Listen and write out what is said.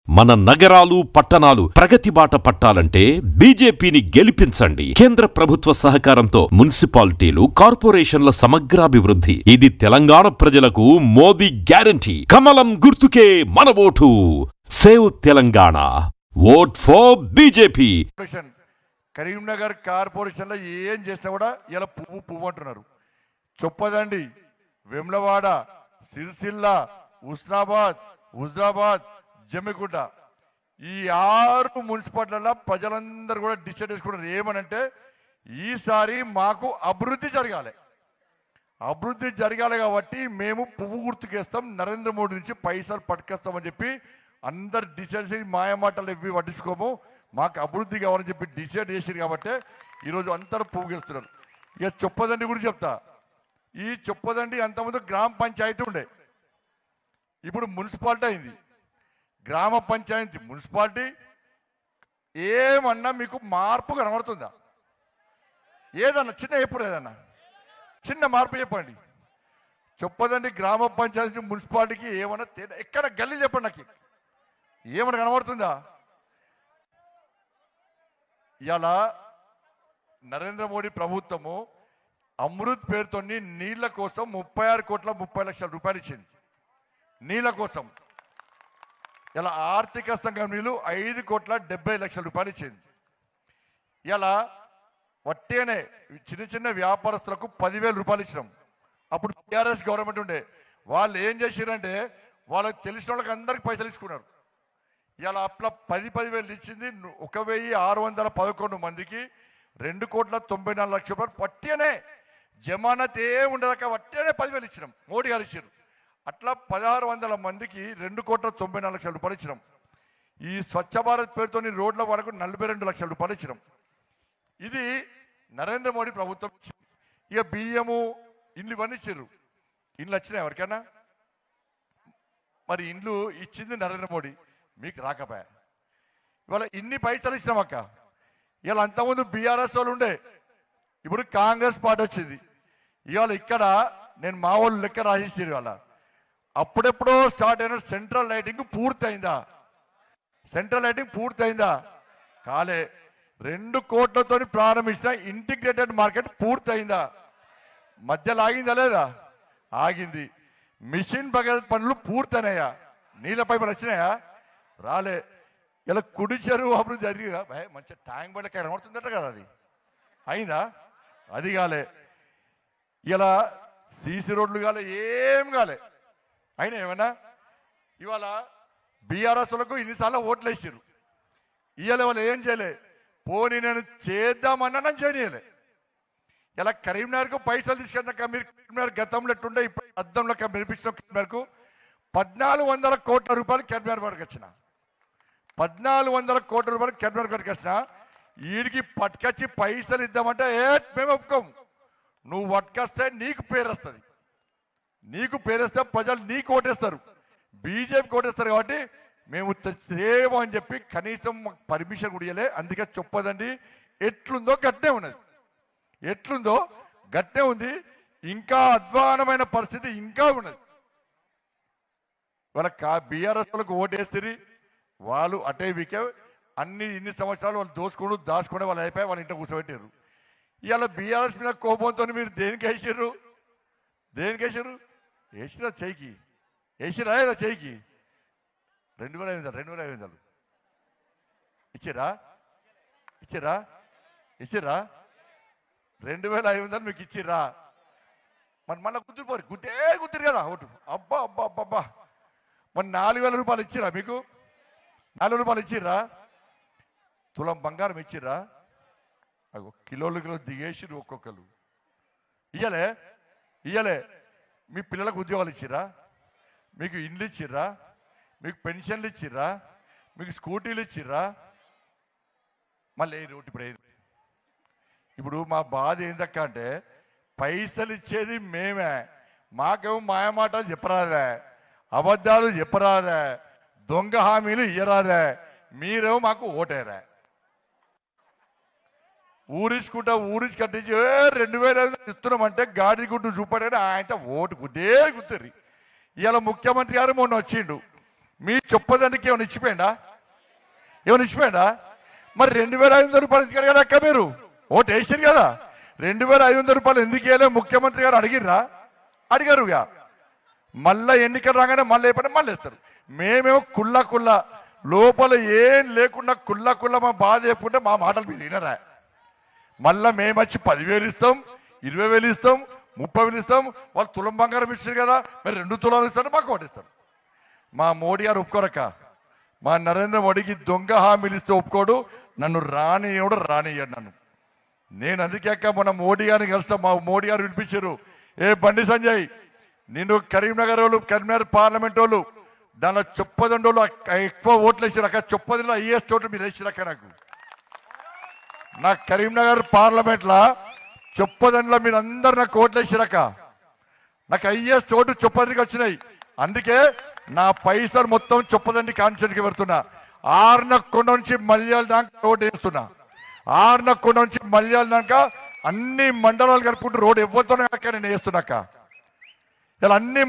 మన నగరాలు పట్టణాలు ప్రగతి బాట పట్టాలంటే బీజేపీని గెలిపించండి. కేంద్ర ప్రభుత్వ సహకారంతో మున్సిపాలిటీలు, కార్పొరేషన్ల సమగ్రాభివృద్ధి. ఇది తెలంగాణ ప్రజలకు మోదీ గ్యారంటీ. కమలం గుర్తుకే మన vote. Save Telangana. Vote for BJP. Karimnagar corporation లో ఏం చేసినా కూడా ఇలా పువ్వు పువ్వు అంటున్నారు. చొప్పదండి, వెమ్లవాడ, సిరిసిల్ల, హుస్నాబాద్, హుజరాబాద్, జమ్మికుంట ఈ 6 మున్సిపాలిటీల ప్రజలందరూ కూడా డిసైడ్ చేసుకున్నారు ఏమనంటే ఈసారి మాకు అభివృద్ధి జరగాలి కాబట్టి మేము పువ్వు గుర్తుకేస్తాం, నరేంద్ర మోడీ నుంచి పైసలు పట్టుకేస్తామని చెప్పి అందరు డిసైడ్ చేసి మాయమాటలు ఇవి పట్టించుకోము, మాకు అభివృద్ధి కావాలని చెప్పి డిసైడ్ చేసారు కాబట్టి ఈరోజు అందరూ పువ్వు గెలుస్తున్నారు. ఇక చొప్పదండి గురించి చెప్తా. ఈ చొప్పదండి అంతకుముందు గ్రామ పంచాయతీ ఉండే, ఇప్పుడు మున్సిపాలిటీ అయింది. గ్రామ పంచాయతీ మున్సిపాలిటీ ఏమన్నా మీకు మార్పు కనబడుతుందా? ఏదన్నా ఏదన్నా చిన్న మార్పు చెప్పండి. చెప్పదండి, గ్రామ పంచాయతీ మున్సిపాలిటీకి ఏమన్నా ఎక్కడ గల్లీ చెప్పండి, నాకు ఏమన్నా కనబడుతుందా? ఇలా నరేంద్ర మోడీ ప్రభుత్వము అమృత్ పేరుతో నీళ్ల కోసం 36,30,00,000 రూపాయలు ఇచ్చింది. నీళ్ల కోసం ఇలా ఆర్థిక సంఘం నీళ్ళు 5,70,00,000 రూపాయలు ఇచ్చింది. ఇలా వట్టేనే చిన్న వ్యాపారస్తులకు 10,000 రూపాయలు ఇచ్చినాం. అప్పుడు టీఆర్ఎస్ గవర్నమెంట్ ఉండే, వాళ్ళు ఏం చేశారంటే వాళ్ళకి తెలిసిన వాళ్ళకి అందరికి పైసలు ఇచ్చుకున్నారు. ఇలా అట్లా 10,000 ఇచ్చింది. 1,611 మందికి 2,94,00,000 రూపాయలు పట్టేనే జమానత్ ఉండదాక వట్టేనే 10,000 ఇచ్చినాం. మోడీ గారు ఇచ్చారు. అట్లా 1,600 మందికి 2,94,00,000 రూపాయలు ఇచ్చినాం. ఈ స్వచ్ఛ భారత్ పేరుతో రోడ్ల వరకు 42,00,000 రూపాయలు ఇచ్చినాం. ఇది నరేంద్ర మోడీ ప్రభుత్వం. ఇక బియ్యము, ఇండ్లు ఇవన్నీ ఇచ్చారు. ఇండ్లు వచ్చినాయి ఎవరికైనా? మరి ఇండ్లు ఇచ్చింది నరేంద్ర మోడీ, మీకు రాకపోయా. ఇవాళ ఇన్ని పైసలు ఇచ్చినాం అక్క. ఇవాళ అంతకుముందు బీఆర్ఎస్ వాళ్ళు ఉండే, ఇప్పుడు కాంగ్రెస్ పార్టీ వచ్చింది. ఇవాళ ఇక్కడ నేను మా వాళ్ళు లెక్క రాసిచ్చారు. ఇవాళ అప్పుడెప్పుడో స్టార్ట్ అయిన సెంట్రల్ లైటింగ్ పూర్తయిందా? కాలే. 2 కోట్లతో ప్రారంభించిన ఇంటిగ్రేటెడ్ మార్కెట్ పూర్తయిందా? మధ్యలో ఆగిందా లేదా? ఆగింది. మిషన్ భగీరథ పనులు పూర్తయినాయా? నీళ్ళ పైపులు వచ్చినాయా? రాలే. ఇలా కుడి చెరువు అభివృద్ధి జరిగిందా? మంచిగా ట్యాంక్ బండ్ కనబడుతుందట కదా, అది అయిందా? అది కాలే. ఇలా సీసీ రోడ్లు కాలే, ఏం కాలే. అయినా ఏమన్నా? ఇవాళ బీఆర్ఎస్ లకు ఇన్నిసార్లు ఓట్లు వేసారు. ఇవాళ వాళ్ళు ఏం చేయలే. పోనీ నేను చేద్దామన్నా నన్ను చేయలే. ఇలా కరీంనగర్కు పైసలు తీసుకెళ్ళాక మీరు కరీంనగర్ గతంలో ఎట్టుండే ఇప్పుడు అద్దంలో మెరిపించిన కరీంనగర్కు 1,400 కోట్ల రూపాయలు కరీంనగర్ వరకు వచ్చిన 1,400 కోట్ల రూపాయలు కరీంనగర్ వరకు వచ్చిన వీడికి పట్టుకొచ్చి పైసలు ఇద్దామంటే మేము ఒప్పుకోము. నువ్వు పట్టుకొస్తే నీకు పేరు వస్తుంది, ప్రజలు నీకు ఓటేస్తారు, బీజేపీ ఓటేస్తారు. కాబట్టి మేము చేయము అని చెప్పి కనీసం పర్మిషన్ కూడా ఇవ్వలే. అందుకే చెప్పదండి, ఎట్లుందో గట్టే ఉంది. ఇంకా అధ్వానమైన పరిస్థితి ఇంకా ఉన్నది. వాళ్ళ బీఆర్ఎస్ వాళ్ళకు ఓటేస్తుంది, వాళ్ళు అటే వీకే ఇన్ని సంవత్సరాలు వాళ్ళు దాచుకుంటే వాళ్ళు అయిపోయి వాళ్ళ ఇంట్లో కూర్చోబెట్టారు. ఇవాళ బీఆర్ఎస్ మీద కోపంతో మీరు దేనికి వేసారు? వేసినా చెయ్యికి వేసిరా, లేదా చెయ్యికి 2,500 ఇచ్చిరా 2,500 మీకు ఇచ్చిరా? మరి మళ్ళీ గుర్తుపోరు, గుర్తురు కదా ఓటు. అబ్బా మరి 4,000 రూపాయలు ఇచ్చిరా? మీకు 4,000 రూపాయలు ఇచ్చిర్రా? తులం బంగారం ఇచ్చిర్రా? కిలోలు దిగేసిరు ఒక్కొక్కరు. ఇయ్యలే. మీ పిల్లలకు ఉద్యోగాలు ఇచ్చిర్రా? మీకు ఇండ్లు ఇచ్చిర్రా? మీకు పెన్షన్లు ఇచ్చిర్రా? మీకు స్కూటీలు ఇచ్చిర్రా? మళ్ళీ రోడ్డు ఇప్పుడు మా బాధ ఏందక్క అంటే పైసలు ఇచ్చేది మేమే, మాకేమో మాయమాటలు చెప్పరాదే, అబద్ధాలు చెప్పరాదే, దొంగ హామీలు ఇయ్యరాదే, మీరేమో మాకు ఓటేరా. ఊరించి కట్టించి 2,500 ఇస్తున్నామంటే గాడి గుడ్డు చూపడే ఆయన ఓటు గుద్దుర్రి. ఇవాళ ముఖ్యమంత్రి గారు మొన్న వచ్చిండు, మీ చెప్పదండికి ఏమైనా ఇచ్చిపోయిందా? మరి 2,500 రూపాయలు ఎందుకు అడిగారు అక్క? మీరు ఓటు వేసారు కదా, 2,500 రూపాయలు ఎందుకు వేయలే ముఖ్యమంత్రి గారు అడిగిర్రా? అడిగారుగా. మళ్ళా ఎన్నికలు రాగానే మళ్ళీ అయిపోయినా మళ్ళీ వేస్తారు. మేమేమో కుళ్ళ లోపల ఏం లేకుండా కుళ్ళ మా బాధ చెప్పుకుంటే మా మాటలు మీరు వినరా? మళ్ళా మేము వచ్చి 10,000 ఇస్తాం, 20,000 ఇస్తాం, 30,000 ఇస్తాం. వాళ్ళు తులం బంగారం ఇచ్చారు కదా, మరి 2 తులాలు ఇస్తారు, మాకు ఒకటి ఇస్తారు. మా మోడీ గారు ఒప్పుకోరక్క. మా నరేంద్ర మోడీకి దొంగ హామీలు ఇస్తే ఒప్పుకోడు, నన్ను రానియ్యాడు నన్ను. నేను అందుకే అక్క మొన్న మోడీ గారిని కలుస్తాం. మా మోడీ గారు వినిపించారు, ఏ బండి సంజయ్ నిన్ను కరీంనగర్ పార్లమెంట్ వాళ్ళు దానిలో చొప్పదండోళ్ళు ఎక్కువ ఓట్లు వేసారు అక్క. చొప్పదంలో హైయెస్ట్ ఓట్లు మీరు వేసారక్క. నాకు కరీంనగర్ పార్లమెంట్లో చొప్పదండలో మీరు అందరు నాకు ఓట్లు వేసారక్క. నాకు హైయెస్ట్ ఓటు చొప్పదండికి వచ్చినాయి. అందుకే నా పైసలు మొత్తం చొప్పదండి కాన్స్టిట్యూన్సీకి పెడుతున్నా. ఆర్నకొండ నుంచి మల్యాల దాకా రోడ్ వేస్తున్నా. ఆర్నకొండ నుంచి మల్యాల దాకా అన్ని మండలాలు కలుపుకుంటూ రోడ్ ఎవరితోనే నేను వేస్తున్నాక. ఇలా అన్ని